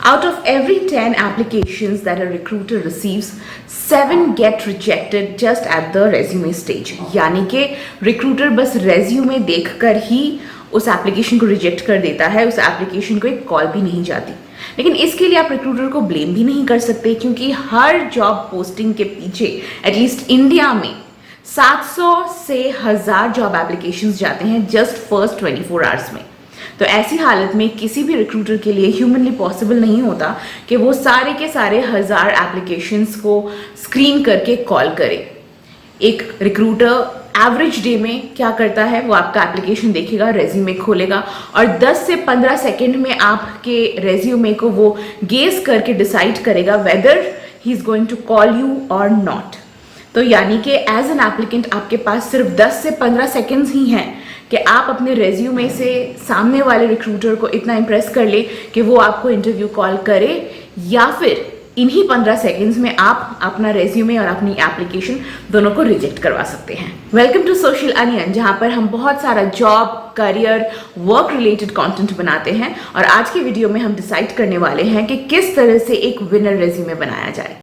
Out of every 10 applications that a recruiter receives, 7 get rejected just at the resume stage. यानी कि recruiter बस resume देखकर ही उस application को रिजेक्ट कर देता है, उस एप्लीकेशन को एक कॉल भी नहीं जाती। लेकिन इसके लिए आप रिक्रूटर को ब्लेम भी नहीं कर सकते, क्योंकि हर जॉब पोस्टिंग के पीछे एटलीस्ट इंडिया में 700 से 1000 जॉब एप्लीकेशंस जाते हैं जस्ट फर्स्ट 24 आवर्स में। तो ऐसी हालत में किसी भी रिक्रूटर के लिए ह्यूमनली पॉसिबल नहीं होता कि वो सारे के सारे 1000 एप्लीकेशंस को स्क्रीन करके कॉल करे। एक रिक्रूटर एवरेज डे में क्या करता है, वो आपका एप्लीकेशन देखेगा, रेज्यूमे खोलेगा और 10 से 15 सेकेंड में आपके रेज्यूमे को वो गेस करके डिसाइड करेगा whether he is going to call you और नॉट। तो यानी कि एज एन एप्लीकेंट आपके पास सिर्फ 10 से 15 सेकेंड्स ही हैं कि आप अपने रेज्यूमे से सामने वाले रिक्रूटर को इतना इम्प्रेस कर ले कि वो आपको इंटरव्यू कॉल करे, या फिर इन्हीं 15 सेकेंड्स में आप अपना रेज्यूमे और अपनी एप्लीकेशन दोनों को रिजेक्ट करवा सकते हैं। वेलकम टू सोशल अनियन, जहां पर हम बहुत सारा job, career, work related content बनाते हैं और आज की वीडियो में हम डिसाइड करने वाले हैं कि किस तरह से एक विनर रेज्यूमे बनाया जाए।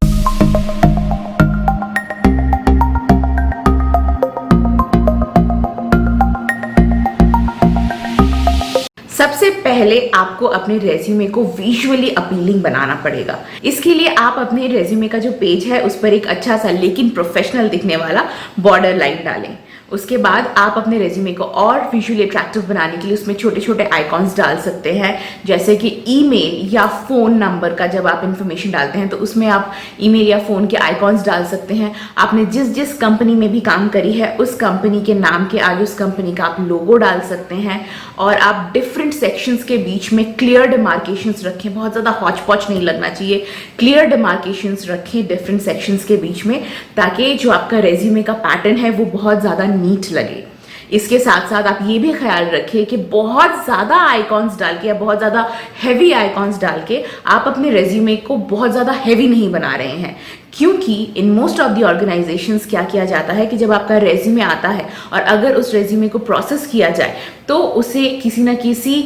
सबसे पहले आपको अपने रेज्यूमे को विजुअली अपीलिंग बनाना पड़ेगा। इसके लिए आप अपने रेज्यूमे का जो पेज है उस पर एक अच्छा सा लेकिन प्रोफेशनल दिखने वाला बॉर्डर लाइन डालें। उसके बाद आप अपने रेज्यूमे को और विजुअली अट्रैक्टिव बनाने के लिए उसमें छोटे छोटे आइकॉन्स डाल सकते हैं, जैसे कि ईमेल या फ़ोन नंबर का जब आप इन्फॉर्मेशन डालते हैं तो उसमें आप ईमेल या फ़ोन के आइकॉन्स डाल सकते हैं। आपने जिस जिस कंपनी में भी काम करी है उस कंपनी के नाम के आगे उस कंपनी का आप लोगो डाल सकते हैं और आप डिफरेंट सेक्शंस के बीच में क्लियर डिमार्केशंस रखें। बहुत ज़्यादा हॉच पॉच नहीं लगना चाहिए, क्लियर डिमार्केशंस रखें डिफरेंट सेक्शंस के बीच में, ताकि जो आपका रेज्यूमे का पैटर्न है वो बहुत ज़्यादा नीट लगे। इसके साथ साथ आप ये भी ख्याल रखिए कि बहुत ज़्यादा आइकॉन्स डाल के या बहुत ज़्यादा हैवी आइकॉन्स डाल के आप अपने रेज्यूमे को बहुत ज़्यादा हैवी नहीं बना रहे हैं, क्योंकि in most of the organisations क्या किया जाता है कि जब आपका रेज्यूमे आता है और अगर उस रेज्यूमे को प्रोसेस किया जाए तो उसे किसी ना किसी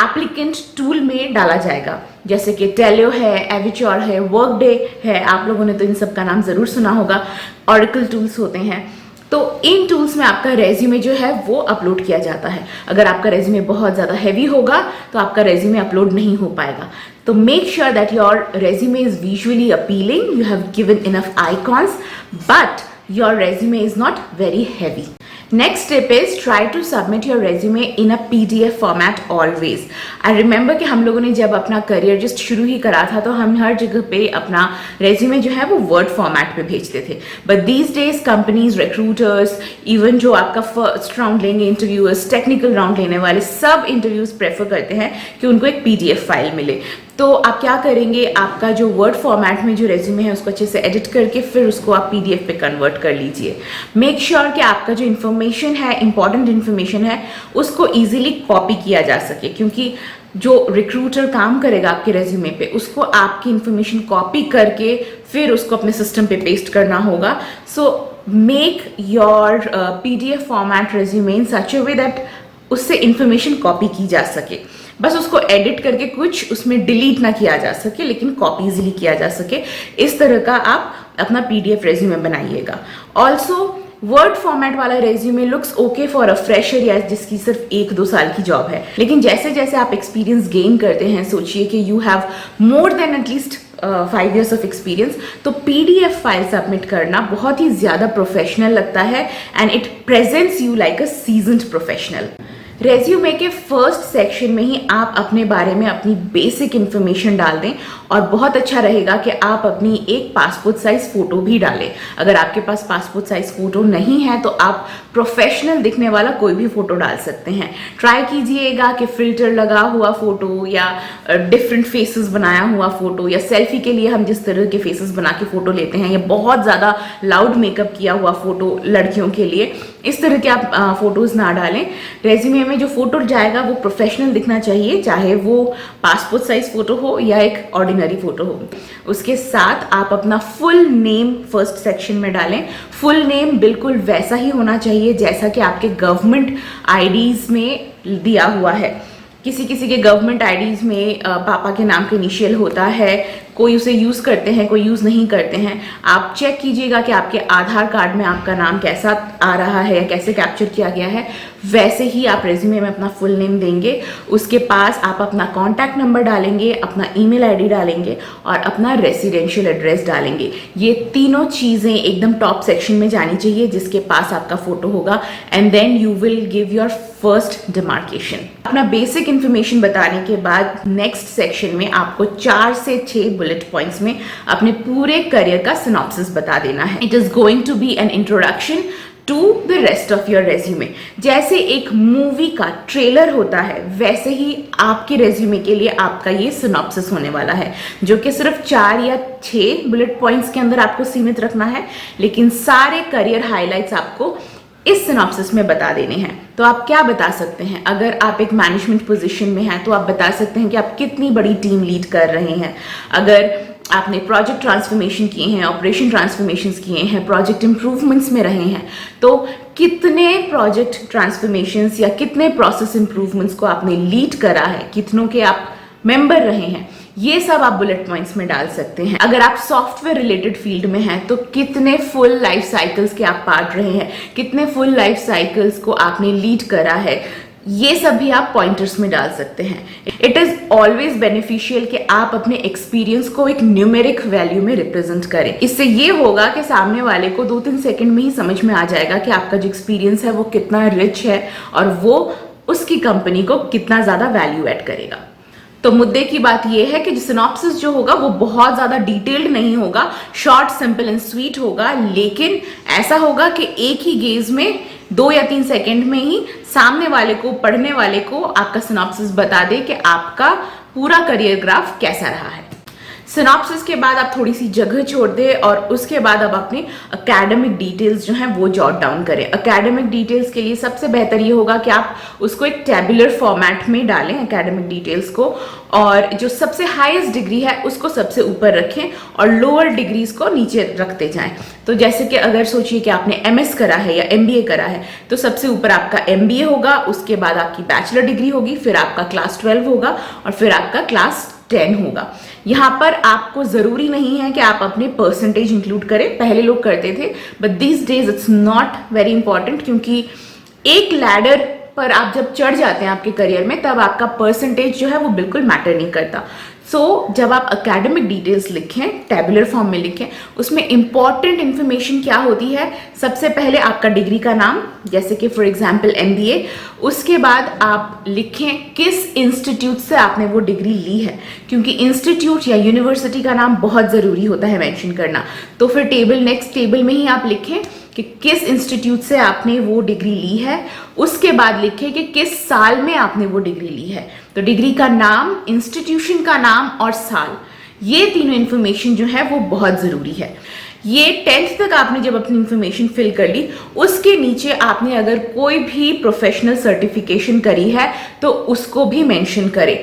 एप्लीकेंट टूल में डाला जाएगा, जैसे कि टेलियो है, एविचोर है, वर्कडे है। आप लोगों ने तो इन सब का नाम ज़रूर सुना होगा। ऑरेकल टूल्स होते हैं। तो इन टूल्स में आपका रेज्यूमे जो है वो अपलोड किया जाता है। अगर आपका रेज्यूमे बहुत ज़्यादा हैवी होगा तो आपका रेज्यूमे अपलोड नहीं हो पाएगा। तो make sure that your resume is visually appealing, you have given enough icons, but your resume is not very heavy. Next step is try to submit your resume in a PDF format always. I remember कि हम लोगों ने जब अपना career just शुरू ही करा था तो हम हर जगह पे अपना रेज्यूमे जो है वो वर्ड फॉर्मेट पे भेजते थे, but these days companies, recruiters, even जो आपका फर्स्ट राउंड लेंगे इंटरव्यूअर्स, टेक्निकल राउंड लेने वाले सब इंटरव्यूज प्रेफर करते हैं कि उनको एक PDF फाइल मिले। तो आप क्या करेंगे, आपका जो वर्ड फॉर्मेट में जो रेज्यूमे है उसको अच्छे से एडिट करके फिर उसको आप PDF पे कन्वर्ट कर लीजिए। मेक श्योर कि आपका जो इन्फॉर्मेशन है, इंपॉर्टेंट इन्फॉर्मेशन है, उसको ईजिली कॉपी किया जा सके, क्योंकि जो रिक्रूटर काम करेगा आपके रेज्यूमे पे उसको आपकी इन्फॉर्मेशन कॉपी करके फिर उसको अपने सिस्टम पे पेस्ट करना होगा। So make your PDF format resume in such a way that उससे इन्फॉर्मेशन कॉपी की जा सके। बस उसको एडिट करके कुछ उसमें डिलीट ना किया जा सके, लेकिन कॉपी इजीली किया जा सके। इस तरह का आप अपना PDF रेज्यूमे बनाइएगा। ऑल्सो वर्ड फॉर्मेट वाला resume looks okay for a fresher या जिसकी सिर्फ 1-2 साल की जॉब है, लेकिन जैसे जैसे आप एक्सपीरियंस गेन करते हैं, सोचिए कि you have more than at least 5 years of experience, तो PDF फाइल सबमिट करना बहुत ही ज़्यादा प्रोफेशनल लगता है and it presents you like a seasoned professional. Resume के फर्स्ट सेक्शन में ही आप अपने बारे में अपनी बेसिक इन्फॉर्मेशन डाल दें और बहुत अच्छा रहेगा कि आप अपनी एक पासपोर्ट साइज फ़ोटो भी डालें। अगर आपके पास पासपोर्ट साइज फ़ोटो नहीं है तो आप प्रोफेशनल दिखने वाला कोई भी फ़ोटो डाल सकते हैं। ट्राई कीजिएगा कि फ़िल्टर लगा हुआ फ़ोटो या डिफरेंट फेसेस बनाया हुआ फ़ोटो या सेल्फी के लिए हम जिस तरह के फेसेस बना के फ़ोटो लेते हैं या बहुत ज़्यादा लाउड मेकअप किया हुआ फ़ोटो लड़कियों के लिए, इस तरह के आप फ़ोटोज़ ना डालें। रेज्यूमे में जो फोटो जाएगा वो प्रोफेशनल दिखना चाहिए, चाहे वो पासपोर्ट साइज फोटो हो या एक ऑर्डिनरी फोटो हो। उसके साथ आप अपना फुल नेम फर्स्ट सेक्शन में डालें। फुल नेम बिल्कुल वैसा ही होना चाहिए जैसा कि आपके गवर्नमेंट आईडीज में दिया हुआ है। किसी किसी के गवर्नमेंट आईडीज में पापा के नाम के इनिशियल होता है, कोई उसे यूज़ करते हैं, कोई यूज़ नहीं करते हैं। आप चेक कीजिएगा कि आपके आधार कार्ड में आपका नाम कैसा आ रहा है या कैसे कैप्चर किया गया है, वैसे ही आप रेज्यूमे में अपना फुल नेम देंगे। उसके पास आप अपना कॉन्टैक्ट नंबर डालेंगे, अपना ईमेल आईडी डालेंगे और अपना रेसिडेंशियल एड्रेस डालेंगे। ये तीनों चीज़ें एकदम टॉप सेक्शन में जानी चाहिए जिसके पास आपका फोटो होगा, and then you will give your first demarcation. अपना बेसिक इंफॉर्मेशन बताने के बाद नेक्स्ट सेक्शन में आपको 4 से 6 बुलेट पॉइंट्स में अपने पूरे करियर का सिनॉप्सिस बता देना है। It is going to be an introduction to the rest of your resume. जैसे एक मूवी का ट्रेलर होता है, वैसे ही आपके रेज्यूमे के लिए आपका ये सिनॉप्सिस होने वाला है, जो कि सिर्फ 4 या 6 बुलेट पॉइंट्स के अंदर आपको सीमित रखना है, लेकिन सारे करियर हाइलाइट्स आपको इस सिनॉप्सिस में बता देने हैं। तो आप क्या बता सकते हैं? अगर आप एक मैनेजमेंट पोजीशन में हैं तो आप बता सकते हैं कि आप कितनी बड़ी टीम लीड कर रहे हैं। अगर आपने प्रोजेक्ट ट्रांसफॉर्मेशन किए हैं, ऑपरेशन ट्रांसफॉर्मेशंस किए हैं, प्रोजेक्ट इंप्रूवमेंट्स में रहे हैं, तो कितने प्रोजेक्ट ट्रांसफॉर्मेशंस या कितने प्रोसेस इंप्रूवमेंट्स को आपने लीड करा है, कितनों के आप मेंबर रहे हैं, ये सब आप बुलेट पॉइंट्स में डाल सकते हैं। अगर आप सॉफ्टवेयर रिलेटेड फील्ड में हैं तो कितने फुल लाइफ साइकिल्स के आप पार्ट रहे हैं, कितने फुल लाइफ साइकिल्स को आपने लीड करा है, ये सब भी आप पॉइंटर्स में डाल सकते हैं। इट इज ऑलवेज बेनिफिशियल कि आप अपने एक्सपीरियंस को एक न्यूमेरिक वैल्यू में रिप्रेजेंट करें। इससे ये होगा कि सामने वाले को 2-3 सेकंड में ही समझ में आ जाएगा कि आपका जो एक्सपीरियंस है वो कितना रिच है और वो उसकी कंपनी को कितना ज्यादा वैल्यू ऐड करेगा। तो मुद्दे की बात यह है कि सिनॉप्सिस जो होगा वो बहुत ज्यादा डिटेल्ड नहीं होगा, शॉर्ट, सिंपल एंड स्वीट होगा, लेकिन ऐसा होगा कि एक ही गेज में 2 या 3 सेकंड में ही सामने वाले को, पढ़ने वाले को आपका सिनॉप्सिस बता दे कि आपका पूरा करियर ग्राफ कैसा रहा है। सिनॉप्सिस के बाद आप थोड़ी सी जगह छोड़ दें और उसके बाद आप अपनी एकेडमिक डिटेल्स जो हैं वो जॉट डाउन करें। एकेडमिक डिटेल्स के लिए सबसे बेहतर ये होगा कि आप उसको एक टेबुलर फॉर्मेट में डालें एकेडमिक डिटेल्स को, और जो सबसे हाईएस्ट डिग्री है उसको सबसे ऊपर रखें और लोअर डिग्रीज को नीचे रखते जाएं। तो जैसे कि अगर सोचिए कि आपने एमएस करा है या एमबीए करा है तो सबसे ऊपर आपका एमबीए होगा, उसके बाद आपकी बैचलर डिग्री होगी, फिर आपका क्लास 12 होगा और फिर आपका क्लास 10 होगा। यहाँ पर आपको जरूरी नहीं है कि आप अपने परसेंटेज इंक्लूड करें, पहले लोग करते थे, but these days it's not very important, क्योंकि एक लैडर पर आप जब चढ़ जाते हैं आपके करियर में तब आपका परसेंटेज जो है वो बिल्कुल मैटर नहीं करता। सो जब आप एकेडमिक डिटेल्स लिखें, टेबुलर फॉर्म में लिखें, उसमें इंपॉर्टेंट इंफॉर्मेशन क्या होती है? सबसे पहले आपका डिग्री का नाम, जैसे कि फॉर एग्जांपल एमबीए, उसके बाद आप लिखें किस इंस्टीट्यूट से आपने वो डिग्री ली है, क्योंकि इंस्टीट्यूट या यूनिवर्सिटी का नाम बहुत ज़रूरी होता है मेंशन करना। तो फिर नेक्स्ट टेबल में ही आप लिखें कि किस इंस्टीट्यूट से आपने वो डिग्री ली है, उसके बाद लिखें कि किस साल में आपने वो डिग्री ली है। तो डिग्री का नाम, इंस्टीट्यूशन का नाम और साल, ये तीनों इन्फॉर्मेशन जो है वो बहुत ज़रूरी है। ये 10th तक आपने जब अपनी इंफॉर्मेशन फिल कर ली, उसके नीचे आपने अगर कोई भी प्रोफेशनल सर्टिफिकेशन करी है तो उसको भी मेंशन करें।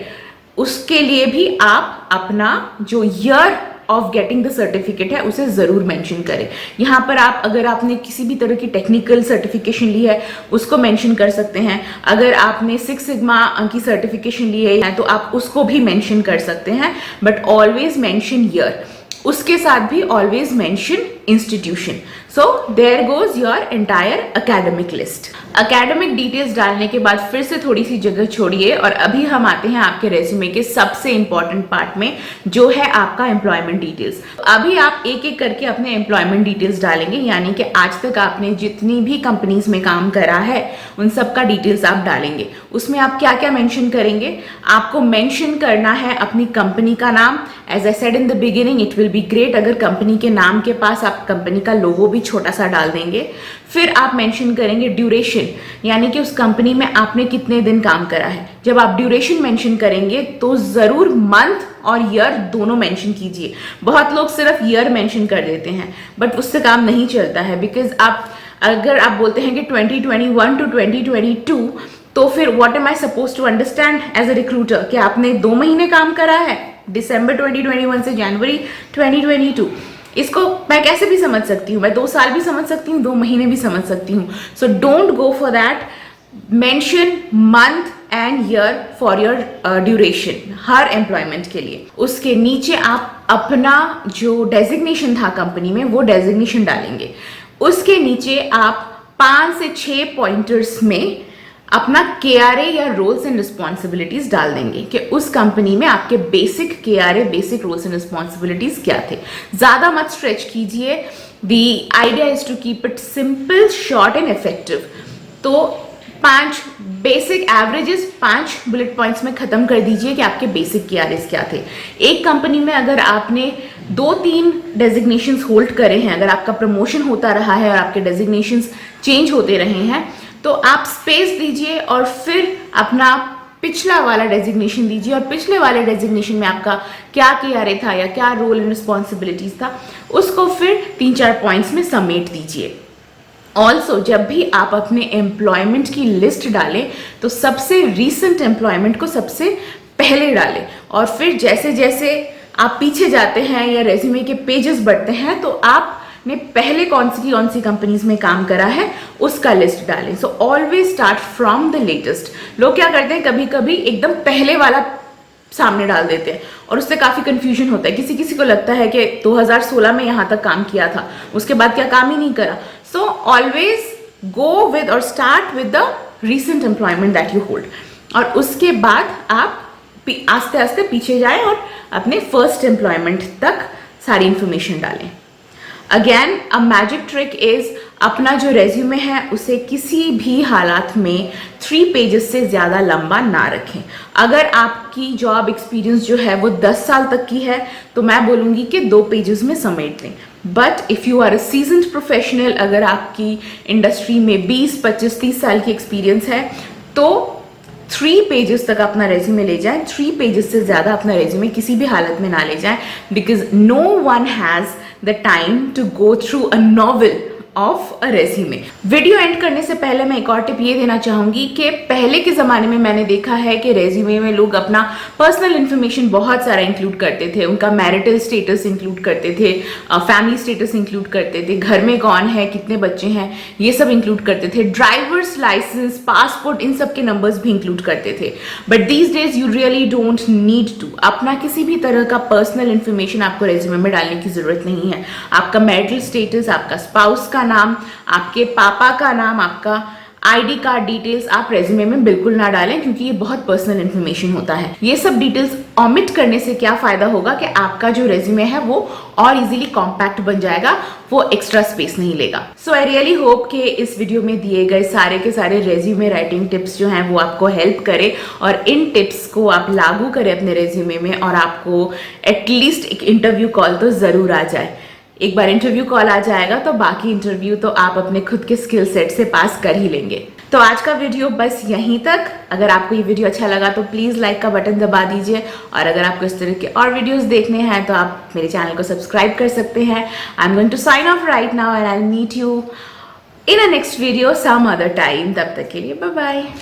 उसके लिए भी आप अपना जो year of getting the certificate है उसे जरूर मेंशन करें। यहाँ पर आप अगर आपने किसी भी तरह की टेक्निकल सर्टिफिकेशन ली है उसको मेंशन कर सकते हैं। अगर आपने 6 सिग्मा की सर्टिफिकेशन ली है तो आप उसको भी मेंशन कर सकते हैं, बट ऑलवेज मेंशन ईयर। उसके साथ भी always mention institution. So there goes your entire academic list. Academic details डालने के बाद फिर से थोड़ी सी जगह छोड़िए और अभी हम आते हैं आपके रेज्यूमे के सबसे इंपॉर्टेंट पार्ट में, जो है आपका एम्प्लॉयमेंट डिटेल्स। अभी आप एक एक करके अपने एम्प्लॉयमेंट डिटेल्स डालेंगे, यानी कि आज तक आपने जितनी भी कंपनीज में काम करा है उन सब का डिटेल्स आप डालेंगे। उसमें आप क्या क्या मेंशन करेंगे? आपको मेंशन करना है अपनी कंपनी का नाम। As I said in the beginning, it will be great अगर कंपनी के नाम के पास आप कंपनी का लोगो भी छोटा सा डाल देंगे। फिर आप मेंशन करेंगे ड्यूरेशन, यानी कि उस कंपनी में आपने कितने दिन काम करा है। जब आप ड्यूरेशन मेंशन करेंगे तो जरूर मंथ और ईयर दोनों मेंशन कीजिए। बहुत लोग सिर्फ ईयर मेंशन कर देते हैं, बट उससे काम नहीं चलता है, बिकॉज अगर आप बोलते हैं कि 2021 टू 2022, तो फिर what am I suppose to understand as a recruiter कि आपने 2 महीने काम करा है, दिसंबर 2021 से जनवरी 2022। इसको मैं कैसे भी समझ सकती हूँ, मैं 2 साल भी समझ सकती हूँ, 2 महीने भी समझ सकती हूँ। So don't go for that. Mention month and year for your duration, her employment के लिए। उसके नीचे आप अपना जो डेजिग्नेशन था कंपनी में वो डेजिग्नेशन डालेंगे। उसके नीचे आप 5 से 6 पॉइंटर्स में अपना KRA या रोल्स एंड रिस्पॉन्सिबिलिटीज डाल देंगे कि उस कंपनी में आपके basic KRA, basic roles and responsibilities क्या थे। ज्यादा मत स्ट्रेच कीजिए। The idea is to keep it simple, short and effective. तो 5 बेसिक एवरेजेस 5 बुलेट पॉइंट्स में खत्म कर दीजिए कि आपके बेसिक KRAs क्या थे। एक कंपनी में अगर आपने 2-3 डेजिग्नेशंस होल्ड करे हैं, अगर आपका प्रमोशन होता रहा है और आपके डेजिग्नेशंस चेंज होते रहे हैं, तो आप स्पेस दीजिए और फिर अपना पिछला वाला डेजिग्नेशन दीजिए, और पिछले वाले डेजिग्नेशन में आपका क्या KRA था या क्या रोल एंड रिस्पॉन्सिबिलिटीज था, उसको फिर 3-4 पॉइंट्स में समेट दीजिए। ऑल्सो जब भी आप अपने एम्प्लॉयमेंट की लिस्ट डालें तो सबसे रीसेंट एम्प्लॉयमेंट को सबसे पहले डालें, और फिर जैसे जैसे आप पीछे जाते हैं या रेज्यूमे के पेजेस बढ़ते हैं तो आपने पहले कौन सी कंपनीज में काम करा है उसका लिस्ट डालें। So always start from the latest. लोग क्या करते हैं, कभी कभी एकदम पहले वाला सामने डाल देते हैं और उससे काफी कंफ्यूजन होता है। किसी किसी को लगता है कि 2016 में यहां तक काम किया था, उसके बाद क्या काम ही नहीं करा। सो ऑलवेज गो विद और start with the recent employment that you hold, और उसके बाद आप आस्ते आस्ते पीछे जाएं और अपने फर्स्ट एम्प्लॉयमेंट तक सारी इंफॉर्मेशन डालें। Again a magic trick is अपना जो रेज्यूमे है उसे किसी भी हालात में 3 पेजेस से ज़्यादा लंबा ना रखें। अगर आपकी जॉब एक्सपीरियंस जो है वो 10 साल तक की है तो मैं बोलूँगी कि 2 पेजेस में समेट लें। But if you are a seasoned professional, अगर आपकी इंडस्ट्री में 20, 25, 30 साल की एक्सपीरियंस है तो 3 पेजेस तक अपना रेज्यूमे ले जाएं। 3 पेजेस से ज़्यादा अपना रेज्यूमे किसी भी हालत में ना ले जाएं, because no one has the time to go through a novel of a resume. Video end करने से पहले मैं एक और टिप ये देना चाहूंगी कि पहले के ज़माने में मैंने देखा है कि रेज्यूमे में लोग अपना पर्सनल इन्फॉर्मेशन बहुत सारा इंक्लूड करते थे। उनका मैरिटल स्टेटस इंक्लूड करते थे, फैमिली स्टेटस इंक्लूड करते थे, घर में कौन है, कितने बच्चे हैं, ये सब इंक्लूड करते थे, ड्राइवर्स लाइसेंस, पासपोर्ट, इन सब के नंबर्स भी इंक्लूड करते थे। But these days you really don't need to. अपना किसी भी तरह का पर्सनल इन्फॉर्मेशन आपको रेज्यूमे में डालने की जरूरत नहीं है। आपका मैरिटल स्टेटस, आपका स्पाउस का नाम, आपके पापा का नाम, आपका ID कार्ड डिटेल्स आप रेज्यूमे में बिल्कुल ना डालें, क्योंकि ये बहुत पर्सनल इंफॉर्मेशन होता है। ये सब डिटेल्स ओमिट करने से क्या फायदा होगा कि आपका जो रेज्यूमे है वो और इजीली कॉम्पैक्ट बन जाएगा, वो एक्स्ट्रा स्पेस नहीं लेगा। सो आई रियली होप कि इस वीडियो में दिए गए सारे के सारे रेज्यूमे राइटिंग टिप्स जो हैं वो आपको हेल्प करें, और इन टिप्स को आप लागू करें अपने रेज्यूमे में, और आपको एटलीस्ट एक इंटरव्यू कॉल तो जरूर आ जाए। एक बार इंटरव्यू कॉल आ जाएगा तो बाकी इंटरव्यू तो आप अपने खुद के स्किल सेट से पास कर ही लेंगे। तो आज का वीडियो बस यहीं तक। अगर आपको ये वीडियो अच्छा लगा तो प्लीज़ लाइक का बटन दबा दीजिए, और अगर आपको इस तरह के और वीडियोस देखने हैं तो आप मेरे चैनल को सब्सक्राइब कर सकते हैं। I am going to sign off right now and I will meet you in a next video some other time. तब तक के लिए बाय बाय।